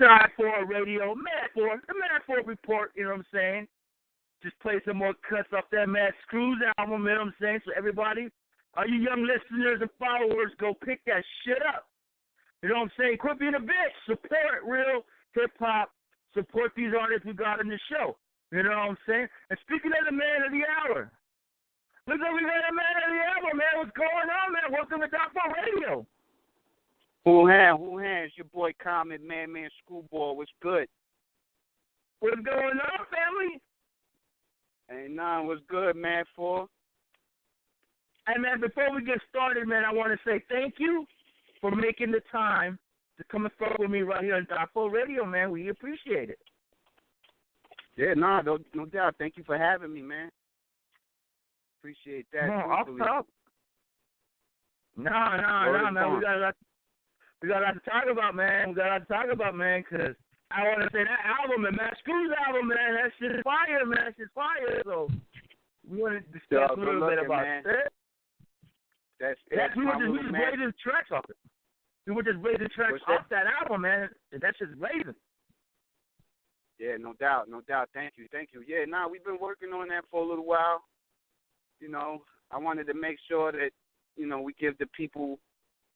Die4 Radio, the Mad4 Report, you know what I'm saying? Just play some more cuts off that Mad Screws album, you know what I'm saying? So everybody, all you young listeners and followers, go pick that shit up. You know what I'm saying? Quit being a bitch. Support real hip-hop. Support these artists we got in the show. You know what I'm saying? And speaking of the man of the hour, look like we got a man of the hour, man. What's going on, man? Welcome to Die4 Radio. Who hands? Your boy Comet, man, Screwball. What's good? What's going on, family? Ain't none. What's good, man, for? Hey, man, before we get started, man, I want to say thank you for making the time to come and fuck with me right here on Die4 Radio, man. We appreciate it. Yeah, no doubt. Thank you for having me, man. Appreciate that. No, off top. No, man. We got a lot to talk about, man. Because I want to say that album, man, Screw's album, man, that shit is fire, man. That shit's fire. So we want to discuss a little bit about it. We were just blazing tracks off it. We were just blazing tracks off that album, man. That shit's blazing. Yeah, no doubt. Thank you. Yeah, we've been working on that for a little while. You know, I wanted to make sure that, you know, we give the people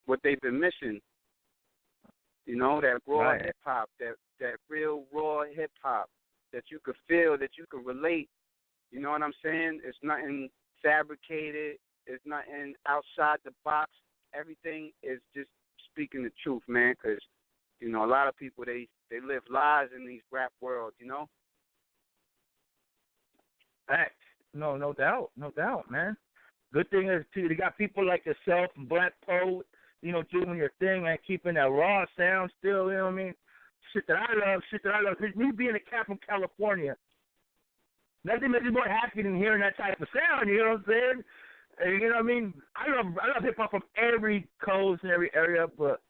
what they've been missing. You know, that raw hip-hop, that real raw hip-hop that you could feel, that you could relate. You know what I'm saying? It's nothing fabricated. It's nothing outside the box. Everything is just speaking the truth, man, because, you know, a lot of people, they live lies in these rap worlds, you know? Facts. No doubt, man. Good thing is, too, they got people like yourself and Blaq, you know, doing your thing, man, keeping that raw sound still, you know what I mean? Shit that I love. Me being a cat from California, nothing makes me more happy than hearing that type of sound, you know what I'm saying? And, you know what I mean? I love hip-hop from every coast and every area, but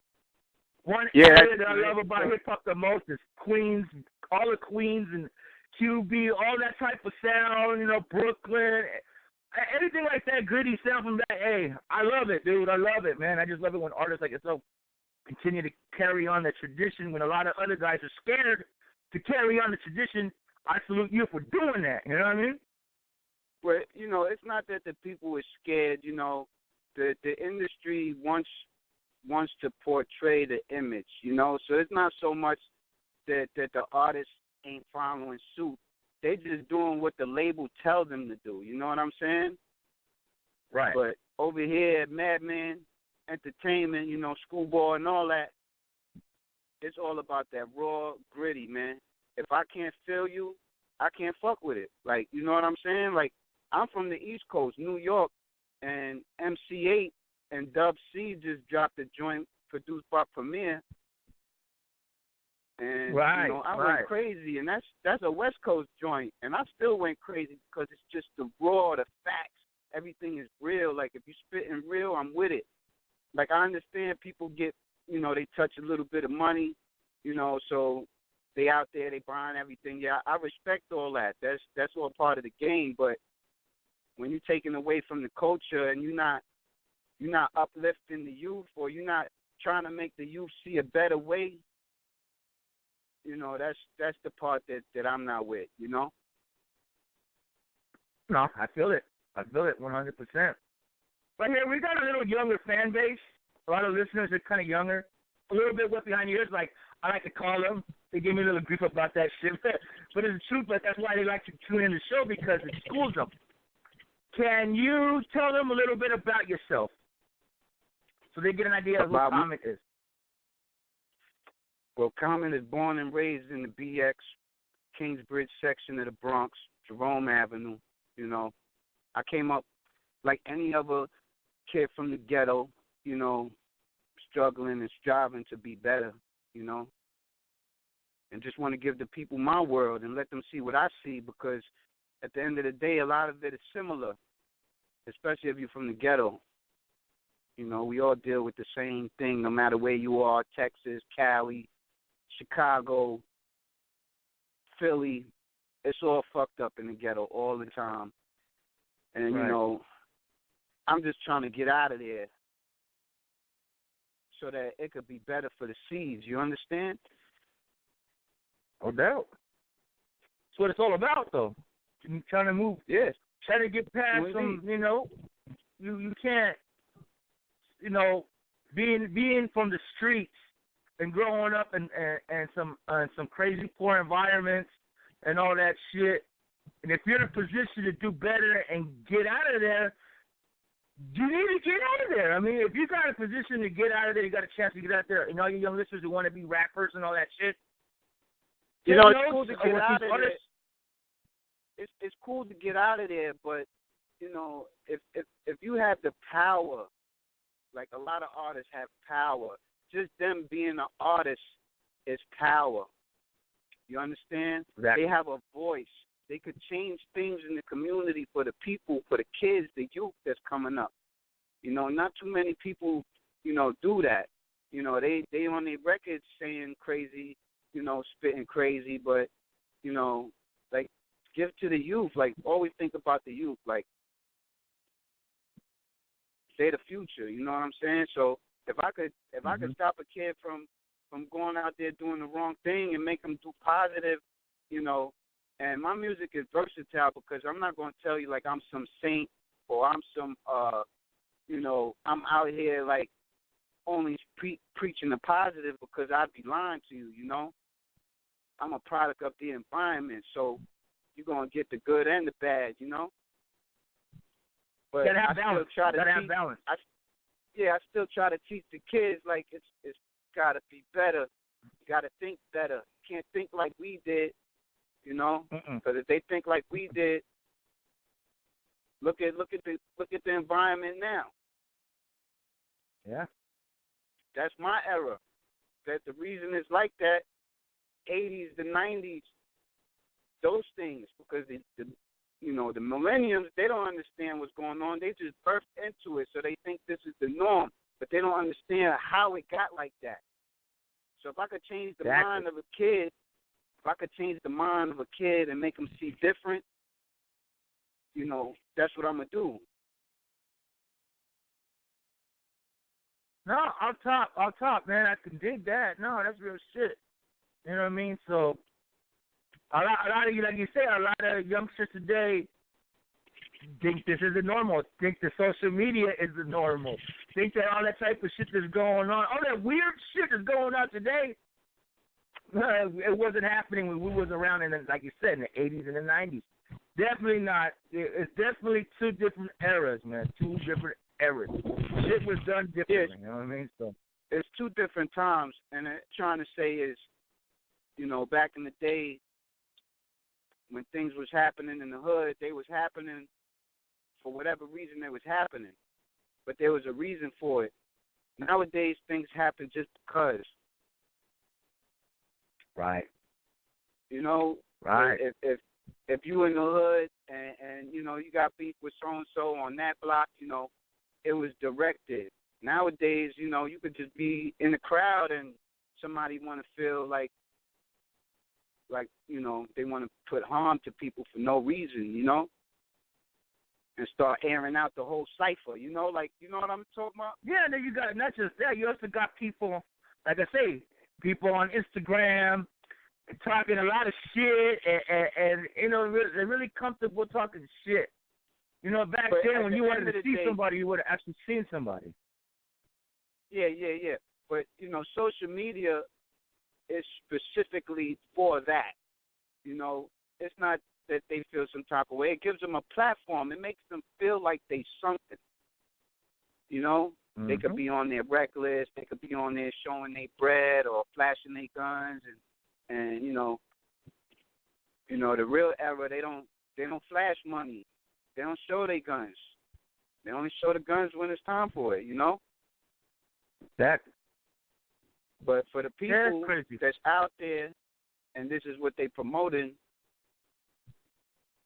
one area that I love about hip-hop the most is Queens, all the Queens and QB, all that type of sound, you know, Brooklyn, anything like that gritty sound from that. Hey, I love it, dude. I love it, man. I just love it when artists like yourself continue to carry on the tradition when a lot of other guys are scared to carry on the tradition. I salute you for doing that, you know what I mean? Well, you know, it's not that the people are scared, you know. The industry wants to portray the image, you know. So it's not so much that the artists ain't following suit. They just doing what the label tells them to do. You know what I'm saying? Right. But over here at Madman Entertainment, you know, Screwball and all that, it's all about that raw, gritty, man. If I can't feel you, I can't fuck with it. Like, you know what I'm saying? Like, I'm from the East Coast, New York, and MC8 and Dub C just dropped a joint produced by Premier. And, you know, I went crazy, and that's a West Coast joint, and I still went crazy because it's just the raw, the facts. Everything is real. Like, if you spitting real, I'm with it. Like, I understand people get, you know, they touch a little bit of money, you know, so they out there, they buying everything. Yeah, I respect all that. That's all part of the game, but when you're taking away from the culture and you're not uplifting the youth, or you're not trying to make the youth see a better way, you know, that's the part that I'm not with, you know? No, I feel it 100%. But here, we got a little younger fan base. A lot of listeners are kind of younger. A little bit wet behind the ears, like I like to call them. They give me a little grief about that shit. But it's the truth, but that's why they like to tune in the show, because it schools them. Can you tell them a little bit about yourself so they get an idea of who Comet is? Well, Comet is born and raised in the BX, Kingsbridge section of the Bronx, Jerome Avenue. You know, I came up like any other kid from the ghetto, you know, struggling and striving to be better, you know, and just want to give the people my world and let them see what I see, because at the end of the day, a lot of it is similar, especially if you're from the ghetto. You know, we all deal with the same thing, no matter where you are, Texas, Cali, Chicago, Philly. It's all fucked up in the ghetto all the time. And, you know, I'm just trying to get out of there so that it could be better for the seeds. You understand? No doubt. That's what it's all about, though. You trying to move. Yes. Trying to get past some. You can't. Being from the streets and growing up in some crazy poor environments and all that shit. And if you're in a position to do better and get out of there, you need to get out of there. I mean, if you got a position to get out of there, you got a chance to get out there. And all you young listeners who want to be rappers and all that shit. It's cool to get out of there. It's cool to get out of there, but if you have the power, like a lot of artists have power, just them being an artist is power. You understand? Exactly. They have a voice. They could change things in the community for the people, for the kids, the youth that's coming up. Not too many people, do that. They on their records saying crazy, spitting crazy, but, like, give to the youth. Like, always think about the youth. Like, they're the future. You know what I'm saying? So if I could stop a kid from going out there doing the wrong thing and make them do positive, and my music is versatile because I'm not going to tell you like I'm some saint or I'm some, I'm out here like only preaching the positive because I'd be lying to you, I'm a product of the environment, so you're going to get the good and the bad, But gotta have balance. Have balance. I still try to teach the kids like it's got to be better. You got to think better. You can't think like we did, Because if they think like we did, look at the environment now. Yeah. That's my era. That the reason it's like that, 80s, the 90s, those things, because the millenniums, they don't understand what's going on. They just birthed into it, so they think this is the norm, but they don't understand how it got like that. So if I could change the mind of a kid, and make them see different, that's what I'm going to do. No, I'll top, man. I can dig that. No, that's real shit. You know what I mean? So, a lot of you, like you say, a lot of youngsters today think this is the normal. Think the social media is the normal. Think that all that type of shit that's going on, all that weird shit that's going on today, it wasn't happening when we was around in, like you said, in the 80s and the 90s. Definitely not. It's definitely two different eras, man. Two different eras. Shit was done differently. You know what I mean? So it's two different times, and trying to say is, back in the day when things was happening in the hood, they was happening for whatever reason they was happening, but there was a reason for it. Nowadays, things happen just because. Right. Right. If you in the hood and you got beef with so and so on that block, it was directed. Nowadays, you could just be in the crowd and somebody want to feel like they want to put harm to people for no reason, and start airing out the whole cipher, you know what I'm talking about? Yeah, and then you got not just that, you also got people, like I say, people on Instagram talking a lot of shit, and they're really comfortable talking shit. Back then when you wanted to see somebody, you would have actually seen somebody. Yeah. But, social media is specifically for that. It's not that they feel some type of way. It gives them a platform. It makes them feel like they something. They could be on their reckless. They could be on there showing their bread or flashing their guns, and the real era, they don't flash money. They don't show their guns. They only show the guns when it's time for it. Exactly. But for the people that's out there, and this is what they promoting,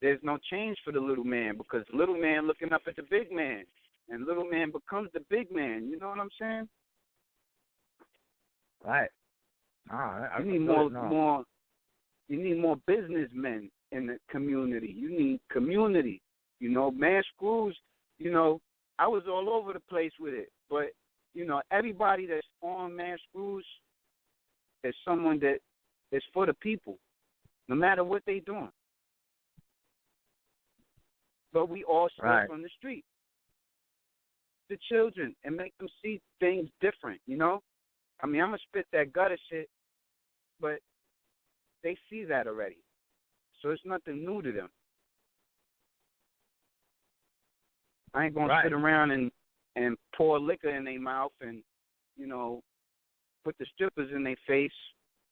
there's no change for the little man, because the little man looking up at the big man, and little man becomes the big man. You know what I'm saying? Right. You need more businessmen in the community. You need community. Man Screws, I was all over the place with it. But, everybody that's on Man Screws is someone that is for the people. no matter what they doing. But we all start from the street. The children, and make them see things different, you know? I mean, I'm going to spit that gutter shit, but they see that already. So it's nothing new to them. I ain't going to sit around and pour liquor in their mouth and, you know, put the strippers in their face,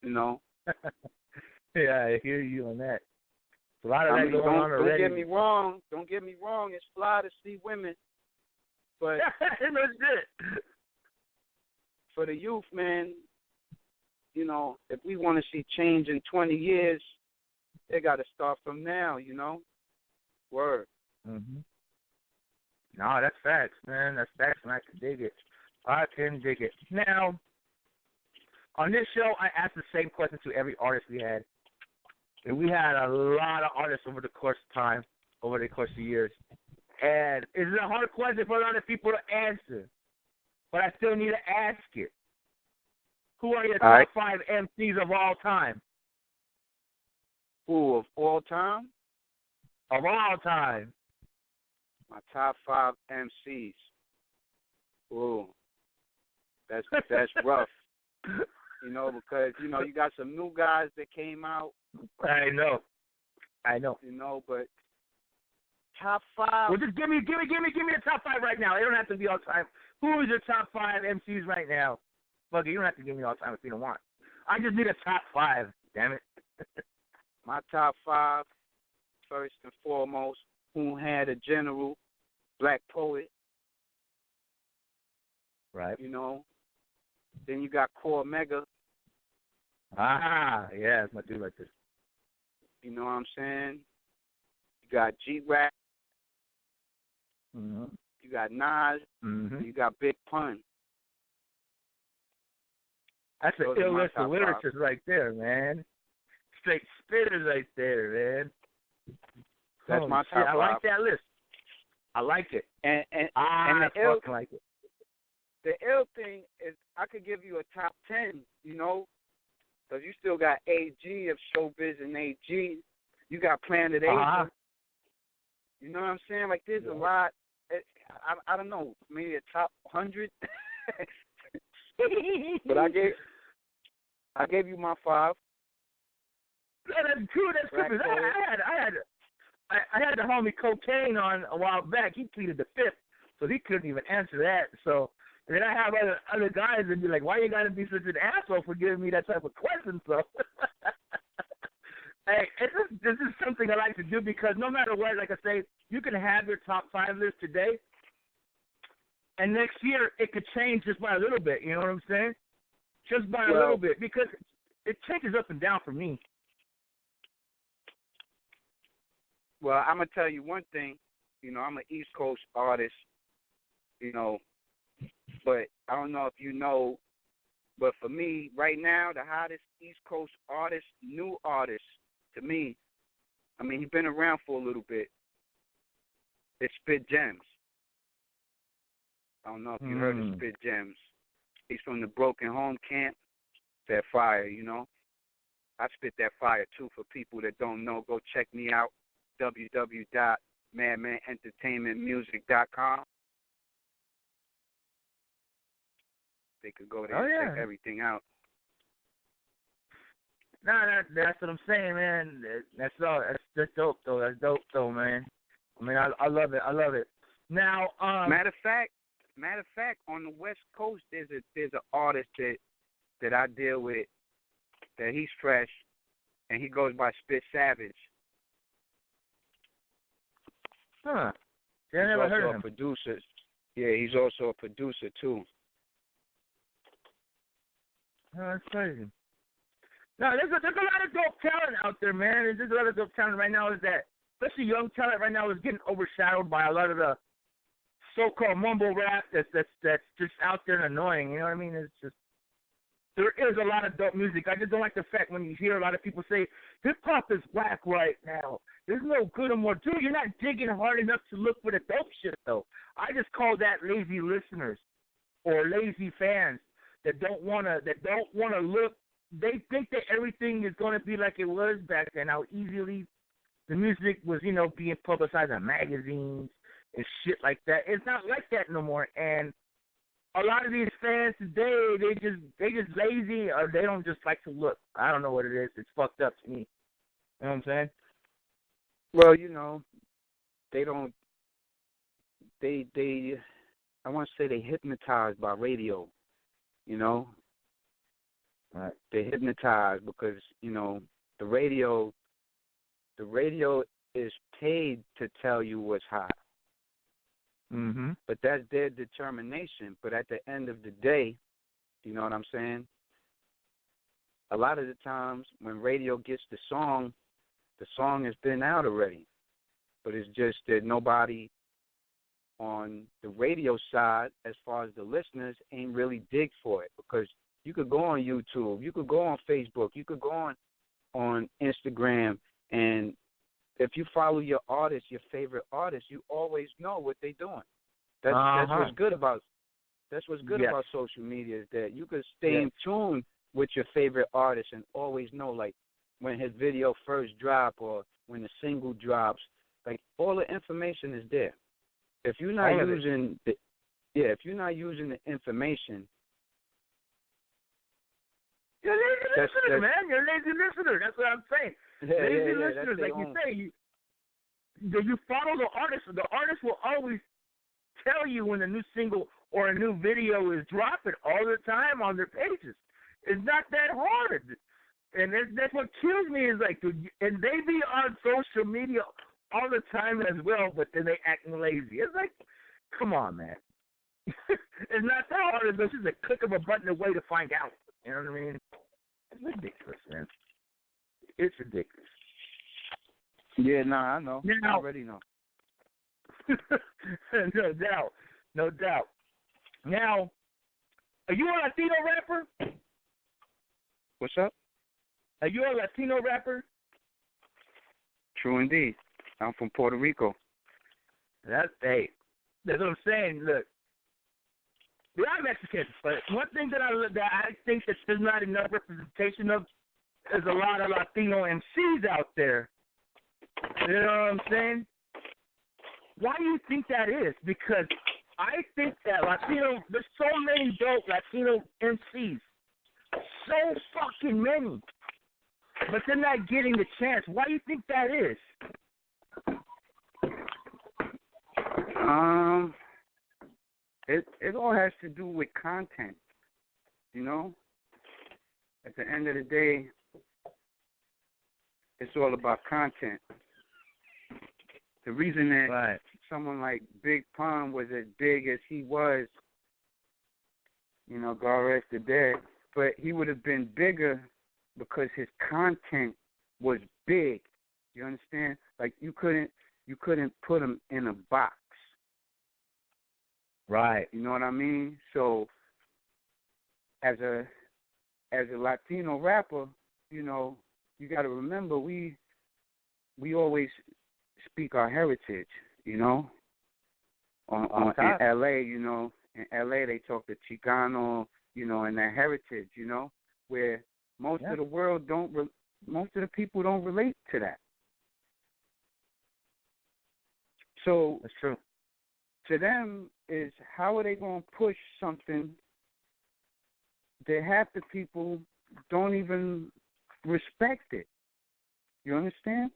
you know. Yeah, I hear you on that. A lot of that going on already. Don't get me wrong. It's fly to see women, but for the youth, man, you know, if we want to see change in 20 years, they got to start from now, you know. Word. Mhm. No, that's facts, man. That's facts, and I can dig it. I can dig it. Now, on this show, I asked the same question to every artist we had. And we had a lot of artists over the course of time, over the course of years. And it's a hard question for a lot of people to answer. But I still need to ask it. Who are your top 5 MCs of all time? Who, of all time? Of all time. My top 5 MCs. Ooh. That's rough. You know, because, you know, you got some new guys that came out. I know. You know, but top 5. Well, just give me a top 5 right now. It don't have to be all time. Who is your top 5 MCs right now? Fuck it, you don't have to give me all time if you don't want. I just need a top 5. Damn it. My top 5, first and foremost, who had a general black poet. Right. You know. Then you got Comet. Ah, yeah, that's my dude right there. You know what I'm saying? You got G-Rap. Mm-hmm. You got Nas. Mm-hmm. You got Big Pun. That's an ill list of lyricists right there, man. Straight spitters right there, man. That's my top 5. I like that list. I like it. And I fucking like it. The ill thing is I could give you a top 10, you know, because you still got AG of Showbiz and AG. You got Planet Asia. You know what I'm saying? Like, there's a lot. I don't know, maybe a top 100. But I gave you my 5. Yeah, that's true. That's true. I had the homie Cocaine on a while back. He pleaded the 5th, so he couldn't even answer that. So then I have other guys that be like, "Why you gotta be such an asshole for giving me that type of question?" So, hey, this is something I like to do because no matter what, like I say, you can have your top 5 list today, and next year it could change just by a little bit. You know what I'm saying? Just by a little bit, because it changes up and down for me. Well, I'm going to tell you one thing. You know, I'm an East Coast artist, you know, but I don't know if you know, but for me, right now, the hottest East Coast artist, new artist, to me, I mean, he's been around for a little bit, it's Spit Gems. I don't know if you heard of Spit Gems. He's from the Broken Home Camp. That fire, you know. I spit that fire, too, for people that don't know. Go check me out, www.madmanentertainmentmusic.com. They could go there and check everything out. No, that's what I'm saying, man. That's dope, though. That's dope, though, man. I mean, I love it. I love it. Now, matter of fact, on the West Coast, there's an artist that I deal with, that he's fresh, and he goes by Spit Savage. Huh. Yeah, I never heard of him. Producer. Yeah, he's also a producer, too. Oh, that's crazy. No, there's a lot of dope talent out there, man. There's a lot of dope talent right now. Is that, especially young talent right now, is getting overshadowed by a lot of the so-called mumble rap that's just out there and annoying. You know what I mean? It's just, there is a lot of dope music. I just don't like the fact when you hear a lot of people say hip-hop is whack right now. There's no good or more. Dude, you're not digging hard enough to look for the dope shit, though. I just call that lazy listeners or lazy fans that don't wanna look they think that everything is going to be like it was back then. How easily the music was, being publicized in magazines and shit like that. It's not like that no more. And a lot of these fans today, they just lazy, or they don't just like to look. I don't know what it is. It's fucked up to me. You know what I'm saying? Well, they don't. They. I want to say they hypnotized by radio. Right. They hypnotized because the radio is paid to tell you what's hot. Mm-hmm. But that's their determination. But at the end of the day, you know what I'm saying? A lot of the times when radio gets the song has been out already. But it's just that nobody on the radio side, as far as the listeners, ain't really dig for it. Because you could go on YouTube, you could go on Facebook, you could go on Instagram, and if you follow your artist, your favorite artist, you always know what they're doing. That's what's good about about social media, is that you can stay in tune with your favorite artist and always know, like, when his video first drop or when the single drops, like, all the information is there. If you're not using the information, you're a lazy listener, man. You're a lazy listener. That's what I'm saying. Lazy listeners, like you say, you follow the artist. The artist will always tell you when a new single or a new video is dropping all the time on their pages. It's not that hard. And that's what kills me is, like, and they be on social media all the time as well, but then they acting lazy. It's like, come on, man. It's not that hard. It's just a click of a button away to find out. You know what I mean? It's ridiculous, man. It's ridiculous. Yeah, I know. Now, I already know. No doubt. Now, are you a Latino rapper? What's up? Are you a Latino rapper? True indeed. I'm from Puerto Rico. That's what I'm saying. Look, we are Mexicans, but one thing that I think that there's not enough representation of is a lot of Latino MCs out there. You know what I'm saying? Why do you think that is? Because I think that there's so many dope Latino MCs, so fucking many, but they're not getting the chance. Why do you think that is? It all has to do with content, At the end of the day, it's all about content. The reason that someone like Big Pun was as big as he was, God rest the dead, but he would have been bigger because his content was big. You understand? Like, you couldn't put him in a box. Right. You know what I mean? So as a Latino rapper, you got to remember we always speak our heritage, in LA, in LA they talk the Chicano, and their heritage, where most of the world most of the people don't relate to that. So that's true. To them is, how are they going to push something that half the people don't even respect it? You understand?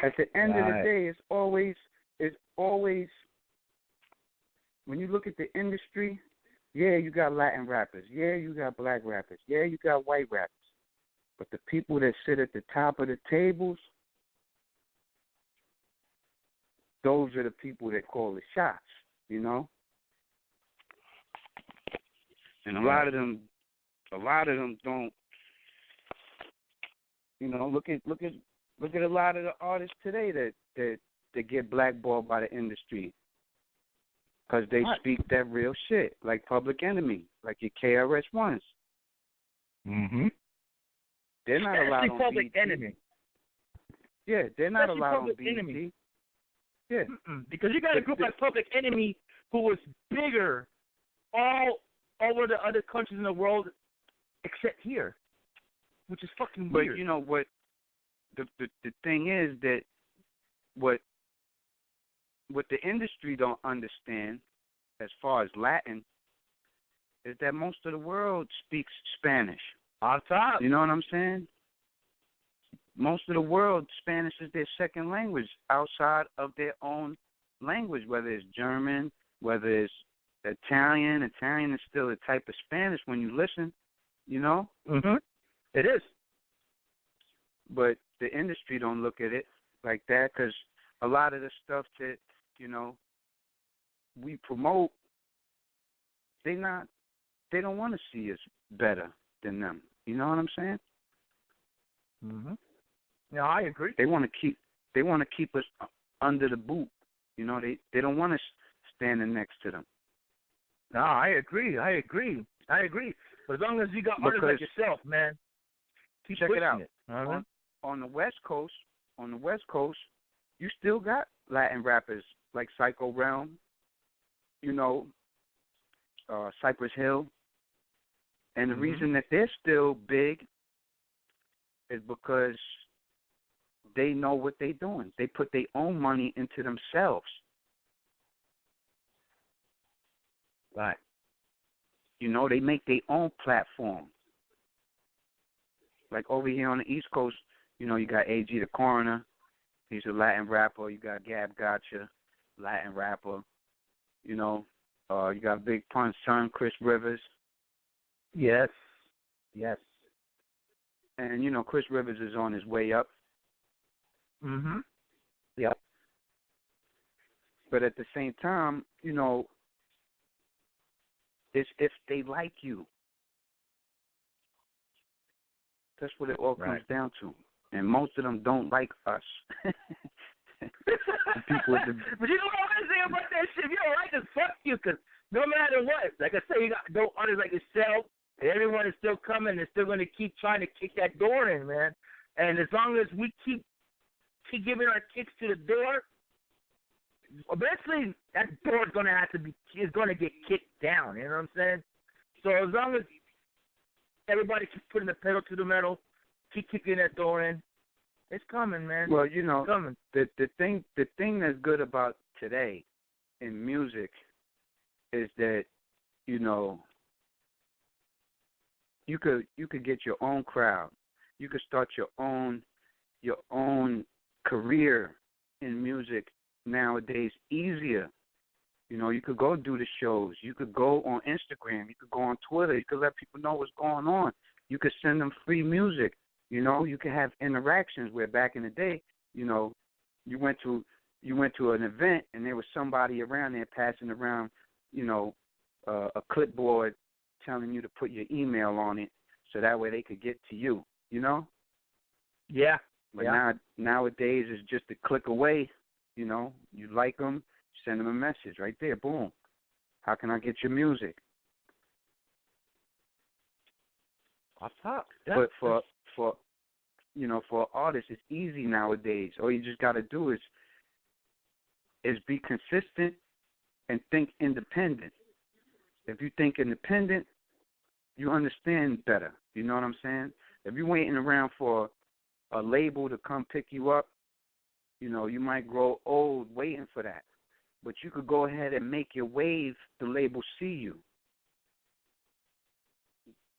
At the end of the day, it's always when you look at the industry, you got Latin rappers, you got black rappers, you got white rappers. But the people that sit at the top of the tables, those are the people that call the shots, And a lot of them don't. Look at a lot of the artists today that get blackballed by the industry because they speak that real shit, like Public Enemy, like your KRS-Ones. Mhm. They're not allowed on Public BT. Enemy. Yeah, they're not allowed on BT. Enemy. Yeah. Because you got a group like Public Enemy who was bigger all over the other countries in the world except here, which is fucking But weird. you know what? The thing is that what the industry don't understand, as far as Latin, is that most of the world speaks Spanish. On top. You know what I'm saying? Most of the world, Spanish is their second language outside of their own language, whether it's German, whether it's Italian. Italian is still a type of Spanish when you listen, you know? Mm-hmm. It is. But the industry don't look at it like that, because a lot of the stuff that, you know, we promote, they don't want to see us better than them. You know what I'm saying? Mm-hmm. No, I agree. They want to keep us under the boot. You know, they don't want us standing next to them. No, I agree. But as long as you got artists like yourself, man, keep check it out. Right? On the West Coast, you still got Latin rappers like Psycho Realm, you know, Cypress Hill. And the reason that they're still big is because they know what they're doing. They put their own money into themselves. Right. You know, they make their own platform. Like over here on the East Coast, you know, you got AG the Coroner. He's a Latin rapper. You got Gab Gotcha, Latin rapper. You know, you got Big Pun's son, Chris Rivers. Yes. And, you know, Chris Rivers is on his way up. Mm-hmm. Yep. But at the same time, you know, it's if they like you. That's what it all comes down to. And most of them don't like us. People with the... But you know what I'm saying about that shit? If you don't like us, fuck you, because no matter what, like I say, you got dope artists like yourself, and everyone is still coming. They're still going to keep trying to kick that door in, man. And as long as we keep giving our kicks to the door, eventually that door is going to get kicked down. You know what I'm saying? So as long as everybody keeps putting the pedal to the metal, keep kicking that door in, it's coming, man. Well, you know, it's coming. The thing that's good about today in music is that, you know, you could get your own crowd. You could start your own career in music nowadays easier. You know, you could go do the shows. You could go on Instagram. You could go on Twitter. You could let people know what's going on. You could send them free music. You know, you could have interactions where back in the day, you know, you went to an event and there was somebody around there passing around, you know, a clipboard telling you to put your email on it so that way they could get to you, you know? Yeah. But nowadays it's just a click away, you know. You like them, send them a message right there, boom. How can I get your music? Off top. Yeah. But for you know, for artists, it's easy nowadays. All you just got to do is be consistent and think independent. If you think independent, you understand better. You know what I'm saying? If you're waiting around for a label to come pick you up, you know, you might grow old waiting for that. But you could go ahead and make your wave, the label see you.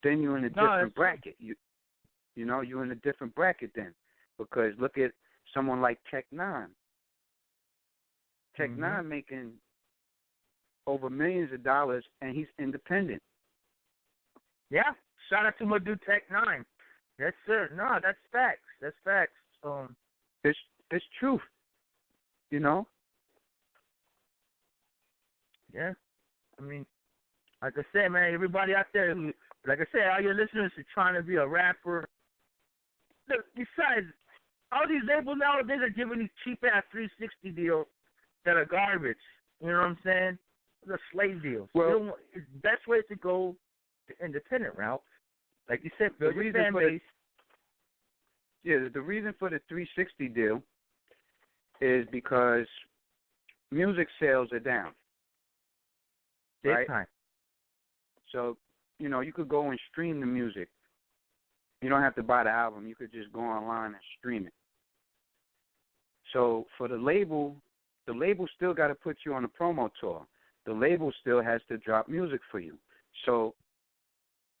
Then you're in a different bracket. You know, you're in a different bracket then. Because look at someone like Tech Nine. Tech Nine making over millions of dollars, and he's independent. Yeah. Shout out to my dude Tech Nine. Yes, sir. No, that's facts. That's facts. It's truth. You know? Yeah. I mean, like I said, man, everybody out there who, like I said, all your listeners are trying to be a rapper. Look, besides, all these labels nowadays are giving these cheap-ass 360 deals that are garbage. You know what I'm saying? They're slave deals. Well, the best way to go the independent route, like you said, build your fan base. The reason for the 360 deal is because music sales are down. Big right? time. So you could go and stream the music. You don't have to buy the album. You could just go online and stream it. So for the label still got to put you on a promo tour. The label still has to drop music for you. So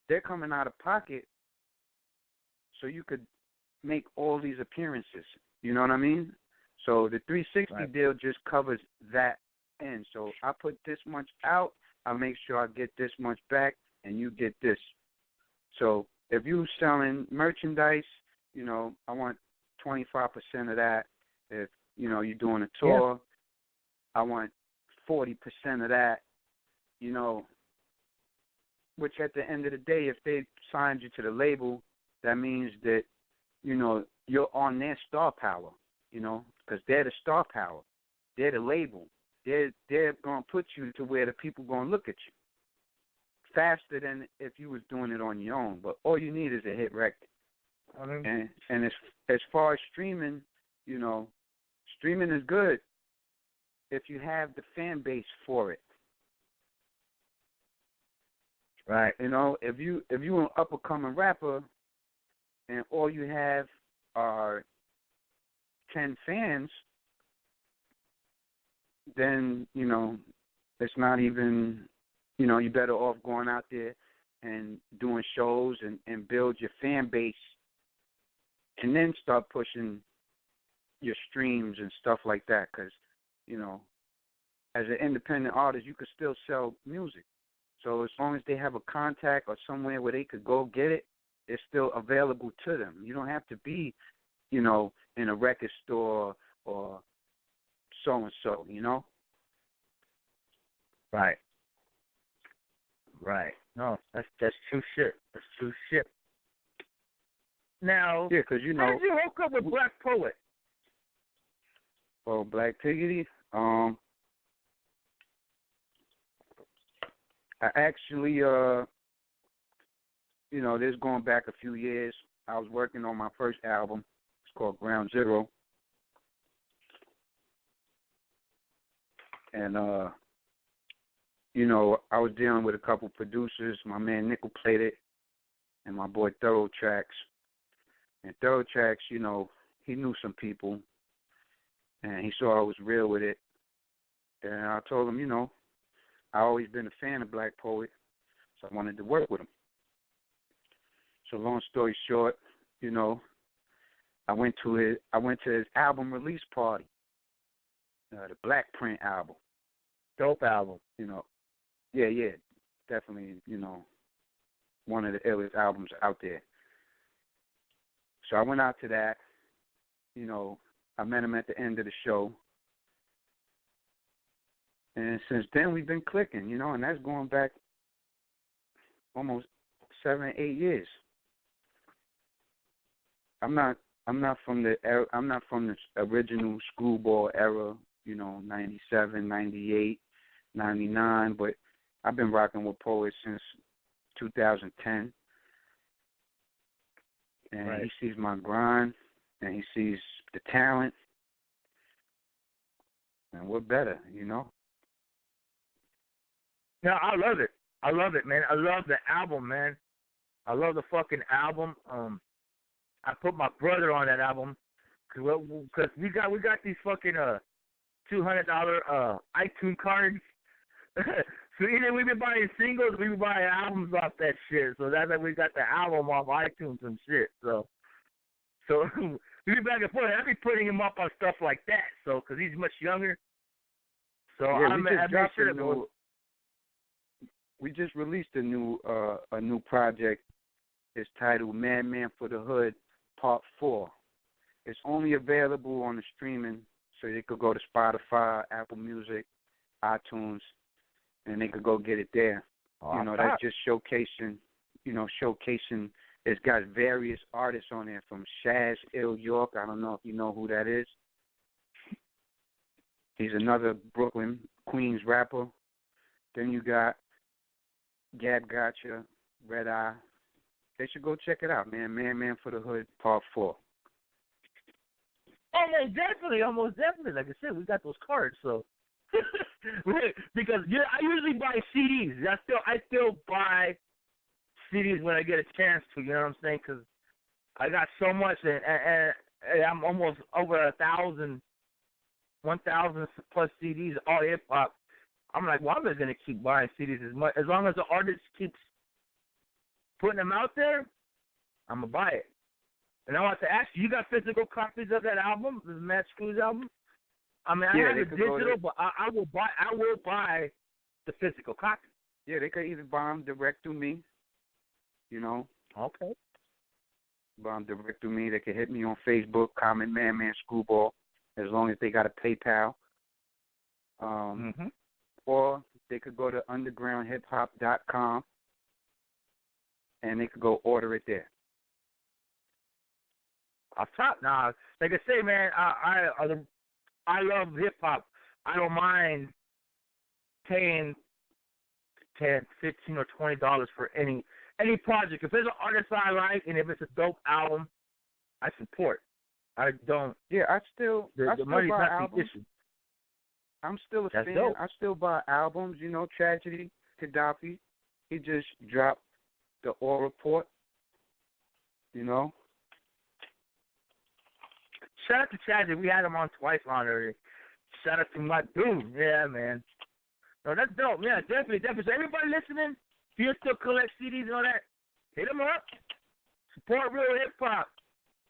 they're coming out of pocket so you could make all these appearances. You know what I mean? So the 360 deal just covers that end. So I put this much out, I make sure I get this much back, and you get this. So if you're selling merchandise, I want 25% of that. If, you're doing a tour, I want 40% of that, which at the end of the day, if they signed you to the label, that means that, you're on their star power, because they're the star power. They're the label. They're going to put you to where the people going to look at you faster than if you was doing it on your own. But all you need is a hit record. And as far as streaming, streaming is good if you have the fan base for it. Right. If you an up and coming rapper and all you have are 10 fans, then, it's not even, you're better off going out there and doing shows and build your fan base and then start pushing your streams and stuff like that. Because, as an independent artist, you could still sell music. So as long as they have a contact or somewhere where they could go get it, it's still available to them. You don't have to be, in a record store or so-and-so, Right. Right. No, that's true shit. That's true shit. Now, yeah, because how did you hook up with Blaq Poet? Oh, Blaq Piggity. I actually, this going back a few years. I was working on my first album. It's called Ground Zero. And, I was dealing with a couple producers. My man Nickel played it, and my boy Thorough Tracks. And Thorough Tracks, he knew some people, and he saw I was real with it. And I told him, I always been a fan of Blaq Poet, so I wanted to work with him. So long story short, I went to his album release party, the Black Print album. Dope album. Yeah, definitely, one of the illest albums out there. So I went out to that, I met him at the end of the show. And since then we've been clicking, and that's going back almost 7, 8 years. I'm not from the original Screwball era, 97, 98, 99, but I've been rocking with Poet since 2010. And right. He sees my grind, and he sees the talent, and we're better, No, I love it. I love it, man. I love the album, man. I love the fucking album. I put my brother on that album because we got these fucking $200 iTunes cards. So either we've been buying singles, we've been buying albums off that shit. So that's like we got the album off iTunes and shit. So we be back and forth. I be putting him up on stuff like that. So because he's much younger. So yeah, we just released a new project. It's titled Madman for the Hood Part 4. It's only available on the streaming, so you could go to Spotify, Apple Music, iTunes, and they could go get it there. That's just showcasing. It's got various artists on there from Shaz Ill York. I don't know if you know who that is. He's another Brooklyn, Queens rapper. Then you got Gab Gotcha, Red Eye. They should go check it out, man. Man for the Hood Part 4. Almost definitely. Like I said, we got those cards, so because I usually buy CDs. I still buy CDs when I get a chance to. You know what I'm saying? Because I got so much, and I'm almost over 1,000 plus CDs, all hip hop. I'm like, well, I'm just gonna keep buying CDs as long as the artist keeps putting them out there. I'm gonna buy it. And I want to ask you, you got physical copies of that album, the Matt Screws album? I mean, I have the digital, but I will buy the physical copy. Yeah, they could either buy them direct through me, you know. Okay. Buy them direct through me. They can hit me on Facebook, Comet Man Screwball, as long as they got a PayPal. Or they could go to undergroundhiphop.com and they could go order it there. Off top now, like I say, man, I love hip hop. I don't mind paying $10, $15, or $20 for any project. If there's an artist I like and if it's a dope album, I support. I don't. Yeah, I still money's buy not albums. the issue. I'm still a fan. Dope. I still buy albums. You know, Tragedy, Gaddafi. He just dropped the All Report. You know. Shout out to Tragedy. We had him on twice already. Shout out to my dude. Yeah, man. No, that's dope. Yeah, definitely. So everybody listening, if you still collect CDs and all that, hit them up. Support real hip hop.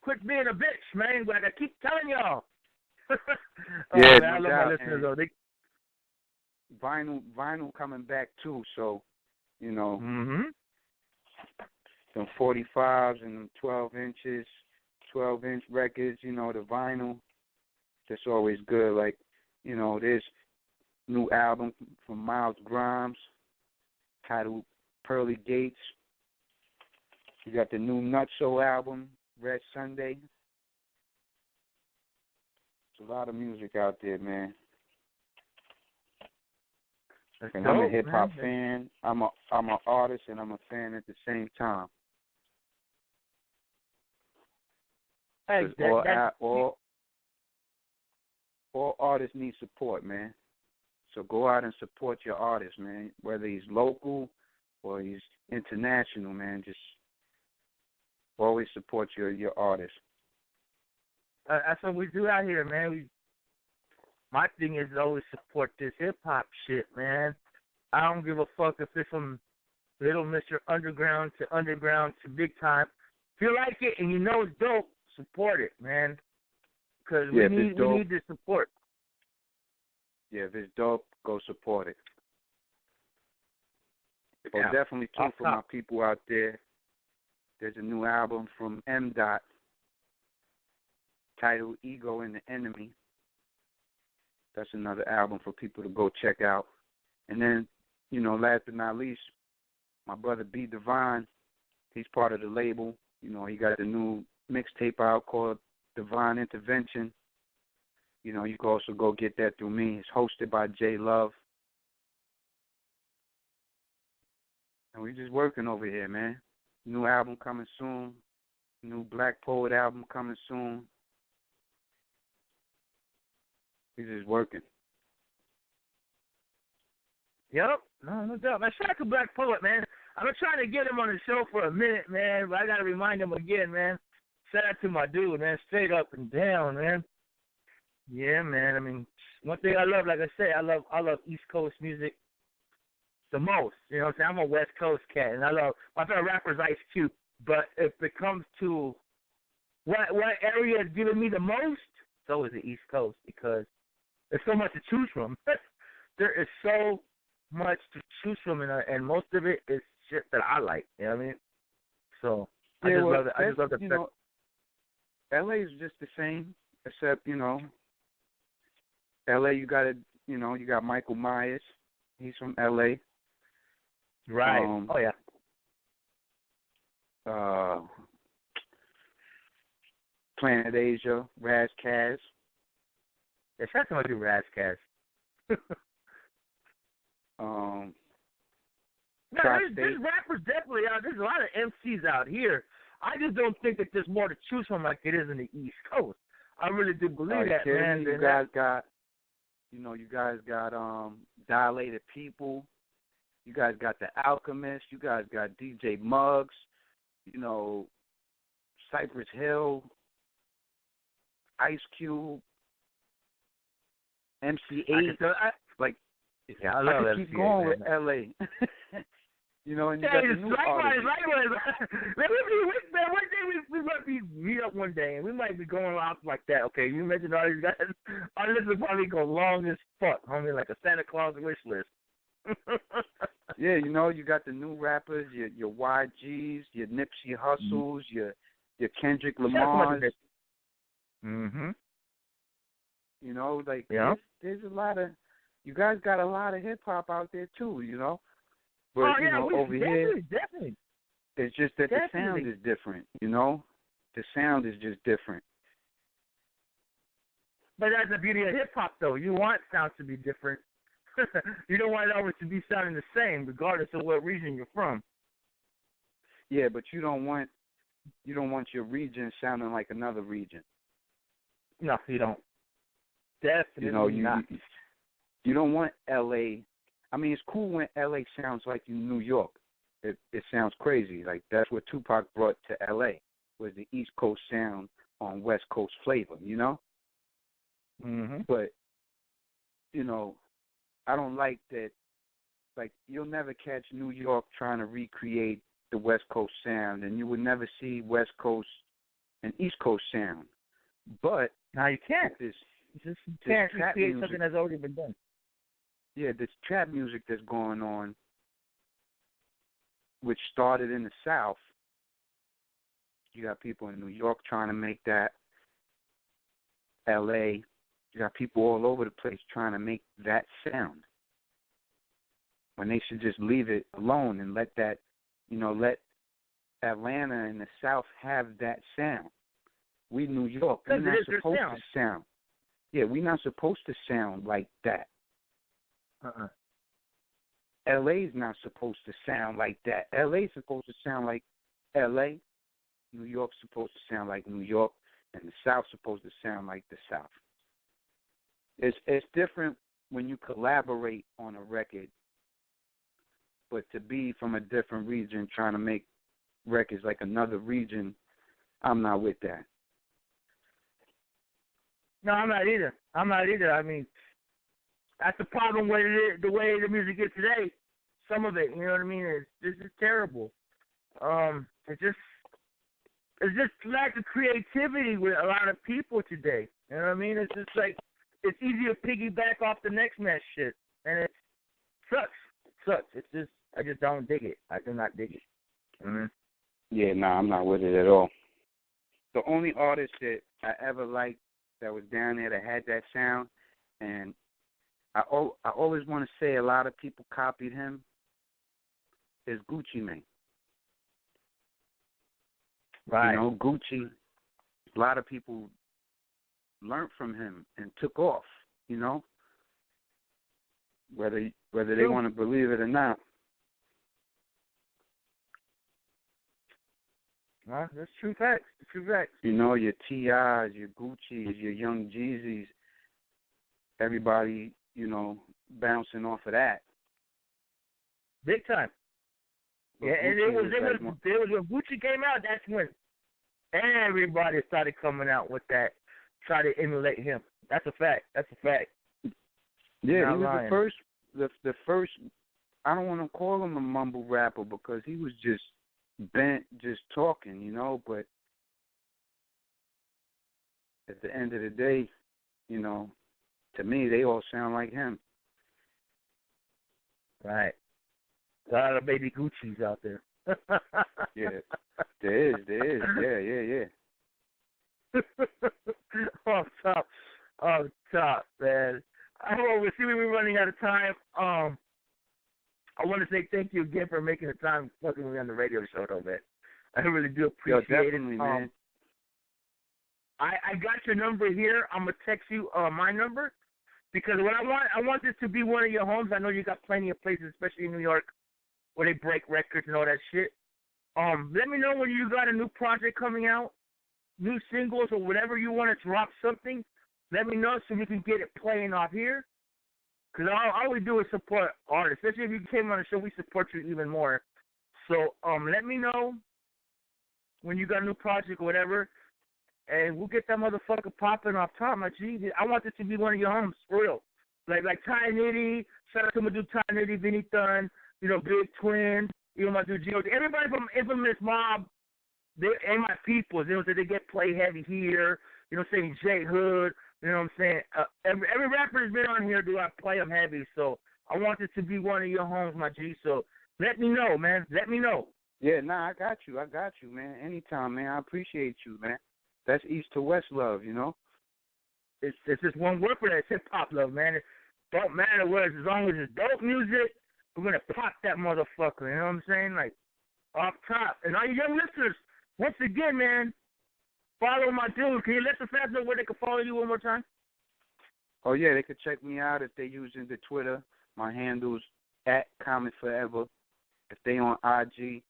Quit being a bitch, man. Like I keep telling y'all. Yeah, man, I love my listeners though. Vinyl coming back too. So, you know, some 45s and 12 inches. 12-inch records, you know, the vinyl, that's always good. Like, you know, there's new album from Miles Grimes titled Pearly Gates. You got the new Nutso album, Red Sunday. There's a lot of music out there, man. And I'm a hip-hop fan. I'm an artist, and I'm a fan at the same time. Hey, all artists need support, man. So go out and support your artist, man. Whether he's local or he's international, man. Just always support your artist. That's what we do out here, man. My thing is to always support this hip hop shit, man. I don't give a fuck if it's from Little Mr. Underground to big time. If you like it and you know it's dope, support it, man, because we need the support. Yeah, if it's dope, go support it. Yeah. Well, definitely, too, for my people out there, there's a new album from M. Dot titled Ego and the Enemy. That's another album for people to go check out. And then, you know, last but not least, my brother B. Divine, he's part of the label. You know, he got the new mixtape out called Divine Intervention. You know, you can also go get that through me. It's hosted by J Love. And we just working over here, man. New album coming soon. New Black Poet album coming soon. We just working. Yep. No doubt. Man, shout out to Black Poet, man. I've been trying to get him on the show for a minute, man, but I got to remind him again, man. Shout out to my dude, man, straight up and down, man. Yeah, man. I mean, one thing I love, like I say, I love East Coast music the most. You know what I'm saying? I'm a West Coast cat, and I love my favorite rapper is Ice Cube. But if it comes to what area is giving me the most, it's always the East Coast because there's so much to choose from. There is so much to choose from, and most of it is shit that I like. You know what I mean? So I just love it. I just love the fact. Know, LA is just the same, except, you know, LA, you got Michael Myers. He's from LA. Right. Oh yeah. Planet Asia, Raz Kaz. Yeah, shout out to Raz Kaz. There's rappers definitely out. There's a lot of MCs out here. I just don't think that there's more to choose from like it is in the East Coast. I really do believe that, man. You guys got Dilated People. You guys got the Alchemist. You guys got DJ Muggs. You know, Cypress Hill, Ice Cube, MC8. Like, yeah, I could love keep MC8, going man. with LA. You know, and you Yeah, got the new artists. Man, one day we might be meet up one day, and we might be going off like that. Okay, you mentioned all these guys. Our list will probably go long as fuck, homie, like a Santa Claus wish list. Yeah, you know, you got the new rappers, your YGs, your Nipsey Hussles, your Kendrick Lamars. Mhm. You know, like there's a lot of, you guys got a lot of hip hop out there too. You know, but you know, over here, definitely. it's just that the sound is different. You know, the sound is just different. But that's the beauty of hip hop, though. You want sounds to be different. You don't want it always to be sounding the same, regardless of what region you're from. Yeah, but you don't want your region sounding like another region. No, you don't. Definitely not. You don't want L.A. I mean, it's cool when L.A. sounds like New York. It sounds crazy. Like, that's what Tupac brought to L.A., was the East Coast sound on West Coast flavor, you know? Mm-hmm. But, you know, I don't like that. Like, you'll never catch New York trying to recreate the West Coast sound, and you would never see West Coast and East Coast sound. But now you can't. You can't recreate something that's already been done. Yeah, this trap music that's going on, which started in the South. You got people in New York trying to make that. L.A. You got people all over the place trying to make that sound. When they should just leave it alone and let that, let Atlanta and the South have that sound. We New York, we're not supposed to sound. Yeah, we're not supposed to sound like that. L.A.'s not supposed to sound like that. L.A.'s supposed to sound like L.A. New York's supposed to sound like New York, and the South's supposed to sound like the South. It's different when you collaborate on a record, but to be from a different region trying to make records like another region, I'm not with that. No, I'm not either. I mean, that's the problem with it, the way the music is today. Some of it, you know what I mean, is terrible. It's just lack of creativity with a lot of people today. You know what I mean? It's just like, it's easy to piggyback off the next man's shit, and it sucks. It's just, I just don't dig it. I do not dig it. Mm-hmm. Yeah, no, I'm not with it at all. The only artist that I ever liked that was down there that had that sound, and I always want to say a lot of people copied him, is Gucci Mane. Right. You know, Gucci, a lot of people learned from him and took off, you know, whether they want to believe it or not. That's true facts. You know, your T.I.s, your Gucci's, your Young Jeezys, everybody, you know, bouncing off of that. Big time. But yeah, Gucci and it was when Gucci came out, that's when everybody started coming out with that, try to emulate him. That's a fact. Yeah, he was the first, I don't want to call him a mumble rapper because he was just bent, just talking, you know, but at the end of the day, you know, to me, they all sound like him. Right. A lot of baby Gucci's out there. Yeah, there is. Yeah. Off top, man. We'll see we're running out of time. I want to say thank you again for making the time fucking with me on the radio show, though, man. I really do appreciate definitely, it. Man. I got your number here. I'm gonna text you my number because what I want this to be one of your homes. I know you got plenty of places, especially in New York, where they break records and all that shit. Let me know when you got a new project coming out, new singles or whatever you want to drop something. Let me know so we can get it playing off here. Because all we do is support artists. Especially if you came on the show, we support you even more. So let me know when you got a new project or whatever, and we'll get that motherfucker popping off top, my G. I want this to be one of your homes, for real. Like Ty Nitty, shout out to my dude Ty Nitty, Vinny Dunn, you know, Big Twin, you know, my dude Gio. Everybody from Infamous Mob, and my peoples, you know, so they get play heavy here, you know what I'm saying, J Hood, you know what I'm saying. Every rapper that's been on here, do I play them heavy, so I want this to be one of your homes, my G, so let me know, man, let me know. Yeah, I got you, man, anytime, man, I appreciate you, man. That's East to West love, you know. It's just one word for that, it's hip-hop love, man. It don't matter what, as long as it's dope music, we're going to pop that motherfucker, you know what I'm saying, like, off top. And all you young listeners, once again, man, follow my dude. Can you let the fans know where they can follow you one more time? Oh, yeah, they can check me out if they're using the Twitter. My handle's @CometForever. If they on IG,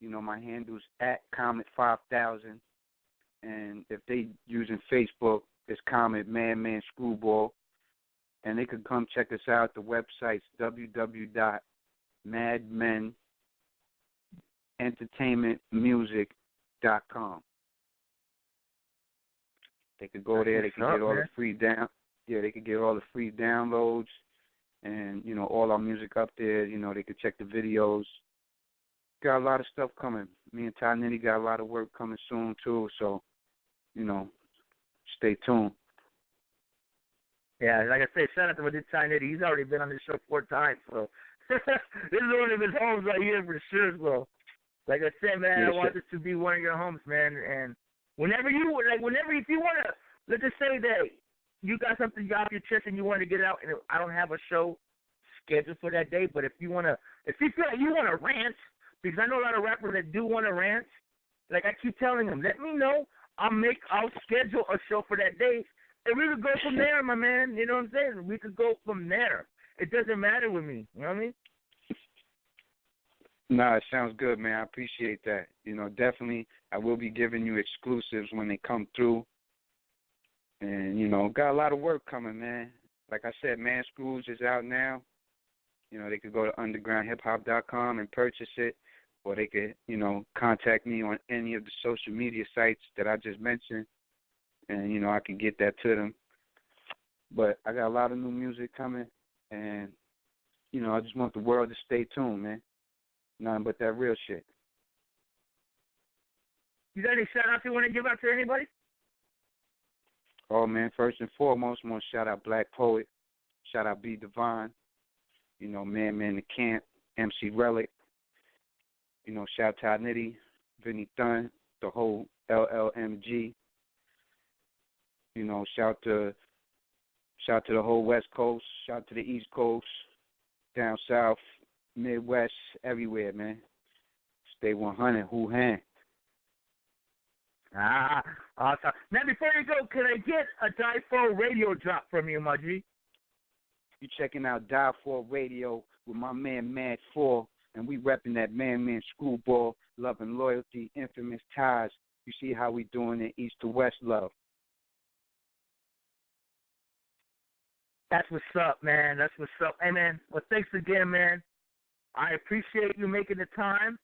you know, my handle's @Comet5000. And if they using Facebook, it's Comet Man Screwball. And they can come check us out. The website's www.madmenentertainmentmusic.com. They could go there. They could get all the free they could get all the free downloads, and you know, all our music up there. You know, they could check the videos. Got a lot of stuff coming. Me and Ty Nitty got a lot of work coming soon too. So, you know, stay tuned. Yeah, like I say, shout out to my dude Ty Nitty. He's already been on this show 4 times, so this is one of his homes right here for sure. So, like I said, man, I want this to be one of your homes, man. And whenever if you want to, let's just say that you got something off your chest and you want to get it out, and I don't have a show scheduled for that day, but if you feel like you want to rant, because I know a lot of rappers that do want to rant, like I keep telling them, let me know. I'll schedule a show for that day, and we could go from there, my man. You know what I'm saying? We could go from there. It doesn't matter with me. You know what I mean? Nah, it sounds good, man. I appreciate that. You know, definitely I will be giving you exclusives when they come through. And, you know, got a lot of work coming, man. Like I said, Man Screws is out now. You know, they could go to undergroundhiphop.com and purchase it, or they could, you know, contact me on any of the social media sites that I just mentioned, and, you know, I can get that to them. But I got a lot of new music coming, and, you know, I just want the world to stay tuned, man. Nothing but that real shit. You got any shout-outs you want to give out to anybody? Oh, man, first and foremost, I want to shout out Blaq Poet, shout out B Divine, you know, Man the Camp, MC Relic, you know, shout out Ty Nitty, Vinny Dunn, the whole LLMG, you know, shout to the whole West Coast, shout to the East Coast, down South, Midwest, everywhere, man. Stay 100, Wuhan. Awesome. Now, before you go, can I get a Die4 radio drop from you, my G? You checking out Die4 Radio with my man Mad 4, and we repping that man Screwball, love and loyalty, infamous ties. You see how we doing it, East to West love. That's what's up, man. That's what's up. Hey, man, well, thanks again, man. I appreciate you making the time.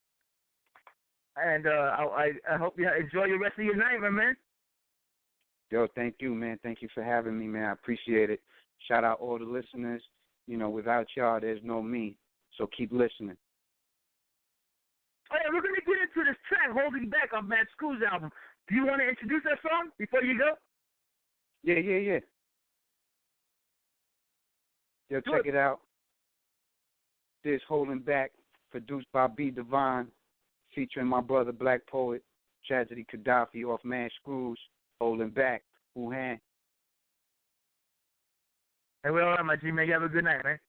And I hope you enjoy the rest of your night, my man. Yo, thank you, man. Thank you for having me, man. I appreciate it. Shout out all the listeners. You know, without y'all, there's no me. So keep listening. Oh, yeah, we're going to get into this track, Holding Back, on Mad Screw's album. Do you want to introduce that song before you go? Yeah. Yo, check it out. This Holding Back, produced by B Divine, featuring my brother Blaq Poet, Tragedy Gaddafi off Man Screws, Holding Back, Wuhan. Hey, well, all right, my G, man. You have a good night, man.